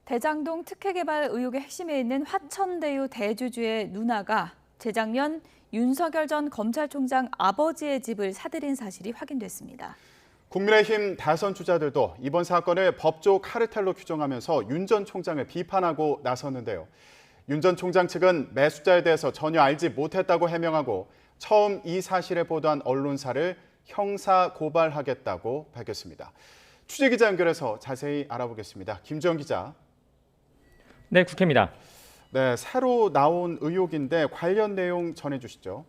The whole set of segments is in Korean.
대장동 특혜 개발 의혹의 핵심에 있는 화천대유 대주주의 누나가 재작년 윤석열 전 검찰총장 아버지의 집을 사들인 사실이 확인됐습니다. 국민의힘 대선 주자들도 이번 사건을 법조 카르텔로 규정하면서 윤 전 총장을 비판하고 나섰는데요. 윤 전 총장 측은 매수자에 대해서 전혀 알지 못했다고 해명하고 처음 이 사실을 보도한 언론사를 형사 고발하겠다고 밝혔습니다. 취재기자 연결해서 자세히 알아보겠습니다. 김주영 기자. 네, 국회입니다. 네, 새로 나온 의혹인데 관련 내용 전해주시죠.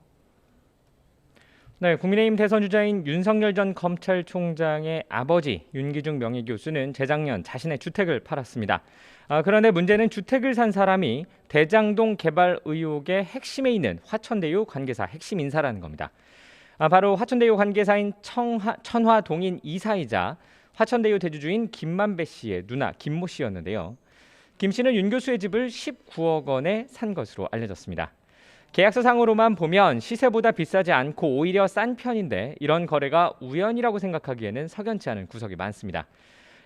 네, 국민의힘 대선 주자인 윤석열 전 검찰총장의 아버지 윤기중 명예교수는 재작년 자신의 주택을 팔았습니다. 그런데 문제는 주택을 산 사람이 대장동 개발 의혹의 핵심에 있는 화천대유 관계사 핵심 인사라는 겁니다. 바로 화천대유 관계사인 천화동인 이사이자 화천대유 대주주인 김만배 씨의 누나 김모 씨였는데요. 김 씨는 윤 교수의 집을 19억 원에 산 것으로 알려졌습니다. 계약서상으로만 보면 시세보다 비싸지 않고 오히려 싼 편인데 이런 거래가 우연이라고 생각하기에는 석연치 않은 구석이 많습니다.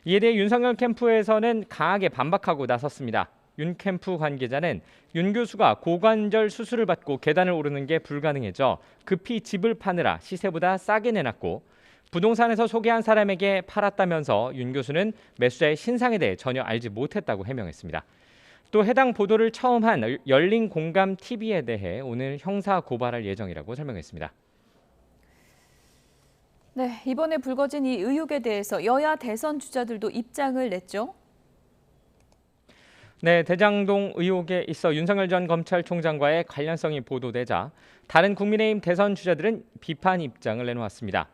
이에 대해 윤석열 캠프에서는 강하게 반박하고 나섰습니다. 윤 캠프 관계자는 윤 교수가 고관절 수술을 받고 계단을 오르는 게 불가능해져 급히 집을 파느라 시세보다 싸게 내놨고 부동산에서 소개한 사람에게 팔았다면서 윤 교수는 매수자의 신상에 대해 전혀 알지 못했다고 해명했습니다. 또 해당 보도를 처음 한 열린공감TV에 대해 오늘 형사 고발할 예정이라고 설명했습니다. 네, 이번에 불거진 이 의혹에 대해서 여야 대선 주자들도 입장을 냈죠. 네, 대장동 의혹에 있어 윤석열 전 검찰총장과의 관련성이 보도되자 다른 국민의힘 대선 주자들은 비판 입장을 내놓았습니다.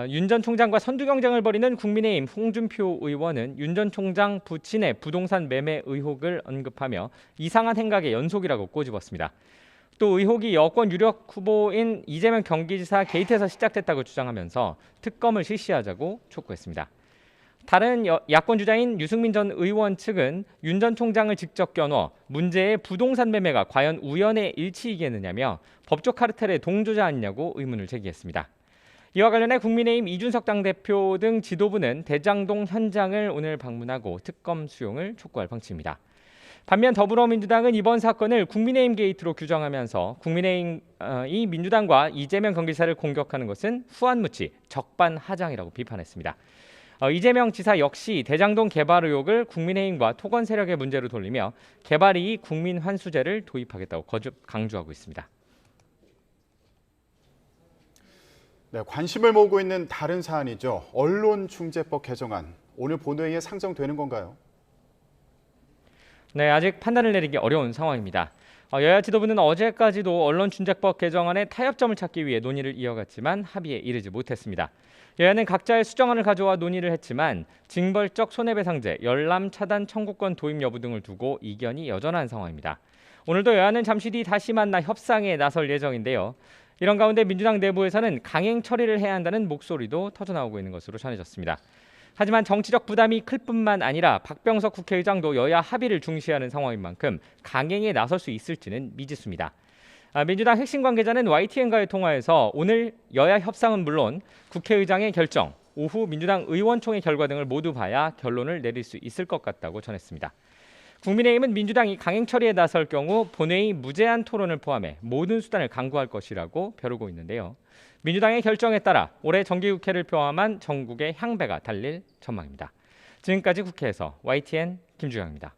윤 전 총장과 선두 경쟁을 벌이는 국민의힘 홍준표 의원은 윤 전 총장 부친의 부동산 매매 의혹을 언급하며 이상한 행각의 연속이라고 꼬집었습니다. 또 의혹이 여권 유력 후보인 이재명 경기지사 게이트에서 시작됐다고 주장하면서 특검을 실시하자고 촉구했습니다. 다른 야권 주자인 유승민 전 의원 측은 윤 전 총장을 직접 겨누어 문제의 부동산 매매가 과연 우연의 일치이겠느냐며 법조 카르텔의 동조자 아니냐고 의문을 제기했습니다. 이와 관련해 국민의힘 이준석 당대표 등 지도부는 대장동 현장을 오늘 방문하고 특검 수용을 촉구할 방침입니다. 반면 더불어민주당은 이번 사건을 국민의힘 게이트로 규정하면서 국민의힘이 민주당과 이재명 경기지사를 공격하는 것은 후한무치, 적반하장이라고 비판했습니다. 이재명 지사 역시 대장동 개발 의혹을 국민의힘과 토건 세력의 문제로 돌리며 개발이익 국민환수제를 도입하겠다고 거듭 강조하고 있습니다. 네, 관심을 모으고 있는 다른 사안이죠. 언론중재법 개정안. 오늘 본회의에 상정되는 건가요? 네, 아직 판단을 내리기 어려운 상황입니다. 여야 지도부는 어제까지도 언론중재법 개정안의 타협점을 찾기 위해 논의를 이어갔지만 합의에 이르지 못했습니다. 여야는 각자의 수정안을 가져와 논의를 했지만 징벌적 손해배상제, 열람 차단 청구권 도입 여부 등을 두고 이견이 여전한 상황입니다. 오늘도 여야는 잠시 뒤 다시 만나 협상에 나설 예정인데요. 이런 가운데 민주당 내부에서는 강행 처리를 해야 한다는 목소리도 터져나오고 있는 것으로 전해졌습니다. 하지만 정치적 부담이 클 뿐만 아니라 박병석 국회의장도 여야 합의를 중시하는 상황인 만큼 강행에 나설 수 있을지는 미지수입니다. 민주당 핵심 관계자는 YTN과의 통화에서 오늘 여야 협상은 물론 국회의장의 결정, 오후 민주당 의원총회 결과 등을 모두 봐야 결론을 내릴 수 있을 것 같다고 전했습니다. 국민의힘은 민주당이 강행 처리에 나설 경우 본회의 무제한 토론을 포함해 모든 수단을 강구할 것이라고 벼르고 있는데요. 민주당의 결정에 따라 올해 정기국회를 포함한 전국의 향배가 달릴 전망입니다. 지금까지 국회에서 YTN 김주영입니다.